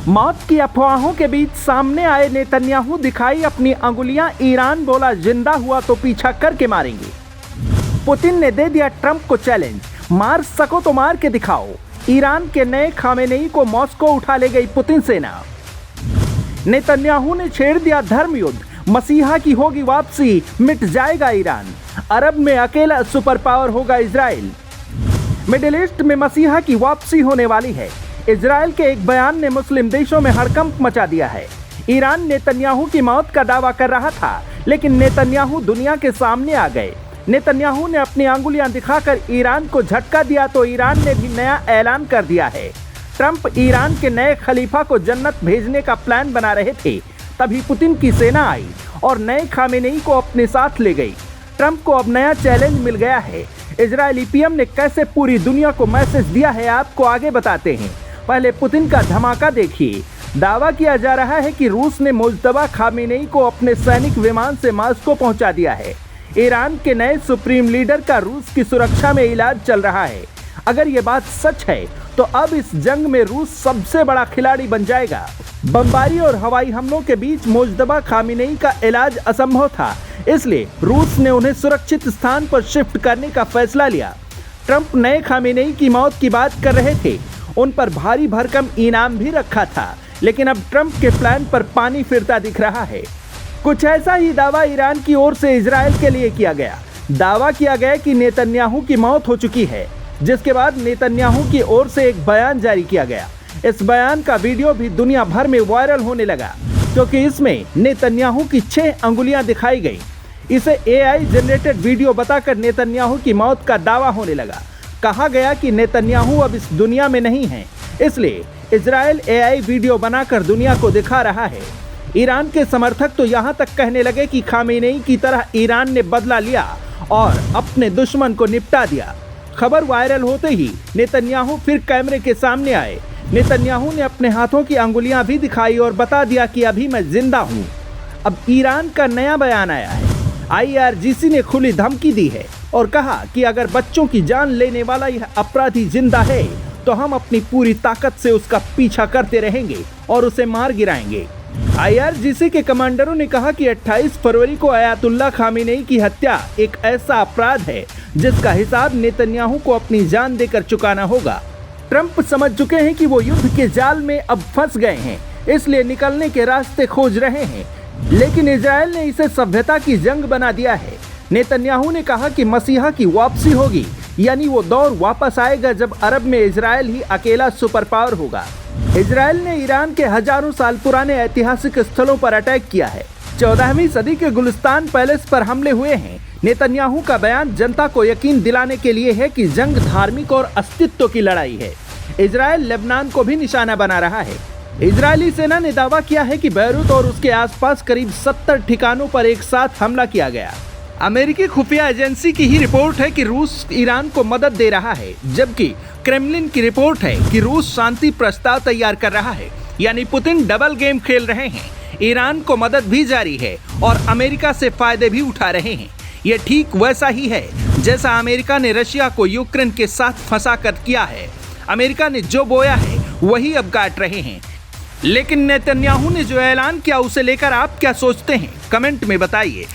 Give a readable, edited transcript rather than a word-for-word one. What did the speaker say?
मौत की अफवाहों के बीच सामने आए नेतन्याहू दिखाई अपनी अंगुलियां, ईरान बोला जिंदा हुआ तो पीछा करके मारेंगे। पुतिन ने दे दिया ट्रंप को चैलेंज, मार सको तो मार के दिखाओ। ईरान के नए खामेनेई को मॉस्को उठा ले गई पुतिन सेना। नेतन्याहू ने छेड़ दिया धर्म युद्ध, मसीहा की होगी वापसी, मिट जाएगा ईरान। अरब में अकेला सुपर पावर होगा इजराइल। मिडिल ईस्ट में मसीहा की वापसी होने वाली है। इजराइल के एक बयान ने मुस्लिम देशों में हड़कंप मचा दिया है। ईरान नेतन्याहू की मौत का दावा कर रहा था, लेकिन नेतन्याहू दुनिया के सामने आ गए। नेतन्याहू ने अपनी अंगुलियां दिखाकर ईरान को झटका दिया तो ईरान ने भी नया ऐलान कर दिया है। ट्रंप ईरान के नए खलीफा को जन्नत भेजने का प्लान बना रहे थे, तभी पुतिन की सेना आई और नए खामेनेई को अपने साथ ले गई। ट्रंप को अब नया चैलेंज मिल गया है। इजरायली पीएम ने कैसे पूरी दुनिया को मैसेज दिया है, आपको आगे बताते हैं। पहले पुतिन का धमाका देखिए। दावा किया जा रहा है कि रूस ने मुज्तबा खामेनेई को अपने सैनिक विमान से मॉस्को पहुंचा दिया है। ईरान के नए सुप्रीम लीडर का रूस की सुरक्षा में इलाज चल रहा है। अगर ये बात सच है तो अब इस जंग में रूस सबसे बड़ा खिलाड़ी बन जाएगा। बमबारी और हवाई हमलों के बीच मुज्तबा खामेनेई का इलाज असंभव था, इसलिए रूस ने उन्हें सुरक्षित स्थान पर शिफ्ट करने का फैसला लिया। ट्रंप नए खामेनेई की मौत की बात कर रहे थे, उन पर भारी भरकम इनाम भी रखा था, लेकिन अब ट्रंप के प्लान पर पानी फिरता दिख रहा है। कुछ ऐसा ही दावा ईरान की ओर से इजराइल के लिए किया गया। दावा किया गया कि नेतन्याहू की मौत हो चुकी है, जिसके बाद नेतन्याहू की ओर से एक बयान जारी किया गया। इस बयान का वीडियो भी दुनिया भर में वायरल होने लगा, क्योंकि इसमें नेतन्याहू की 6 अंगुलियां दिखाई गई। इसे एआई जनरेटेड वीडियो बताकर नेतन्याहू की मौत का दावा होने लगा। कहा गया कि नेतन्याहू अब इस दुनिया में नहीं है, इसलिए इजराइल एआई वीडियो बनाकर दुनिया को दिखा रहा है। ईरान के समर्थक तो यहाँ तक कहने लगे कि खामेनेई की तरह ईरान ने बदला लिया और अपने दुश्मन को निपटा दिया। खबर वायरल होते ही नेतन्याहू फिर कैमरे के सामने आए। नेतन्याहू ने अपने हाथों की अंगुलियां भी दिखाई और बता दिया कि अभी मैं जिंदा हूं। अब ईरान का नया बयान आया है। IRGC ने खुली धमकी दी है और कहा कि अगर बच्चों की जान लेने वाला यह अपराधी जिंदा है तो हम अपनी पूरी ताकत से उसका पीछा करते रहेंगे और उसे मार गिराएंगे। IRGC के कमांडरों ने कहा कि 28 फरवरी को अयातुल्ला खामेनेई की हत्या एक ऐसा अपराध है जिसका हिसाब नेतन्याहू को अपनी जान देकर चुकाना होगा। ट्रंप समझ चुके हैं कि वो युद्ध के जाल में अब फंस गए हैं, इसलिए निकलने के रास्ते खोज रहे हैं, लेकिन इजराइल ने इसे सभ्यता की जंग बना दिया है। नेतन्याहू ने कहा कि मसीहा की वापसी होगी, यानी वो दौर वापस आएगा जब अरब में इजराइल ही अकेला सुपर पावर होगा। इजराइल ने ईरान के हजारों साल पुराने ऐतिहासिक स्थलों पर अटैक किया है। 14वीं सदी के गुलिस्तान पैलेस पर हमले हुए हैं। नेतन्याहू का बयान जनता को यकीन दिलाने के लिए है कि जंग धार्मिक और अस्तित्व की लड़ाई है। इजराइल लेबनान को भी निशाना बना रहा है। इजरायली सेना ने दावा किया है कि बैरूत और उसके आसपास करीब 70 ठिकानों पर एक साथ हमला किया गया। अमेरिकी खुफिया एजेंसी की ही रिपोर्ट है कि रूस ईरान को मदद दे रहा है, जबकि क्रेमलिन की रिपोर्ट है कि रूस शांति प्रस्ताव तैयार कर रहा है। यानी पुतिन डबल गेम खेल रहे हैं। ईरान को मदद भी जारी है और अमेरिका से फायदे भी उठा रहे हैं। ये ठीक वैसा ही है जैसा अमेरिका ने रशिया को यूक्रेन के साथ फंसा कर किया है। अमेरिका ने जो बोया है वही अब काट रहे हैं। लेकिन नेतन्याहू ने जो ऐलान किया उसे लेकर आप क्या सोचते हैं, कमेंट में बताइए।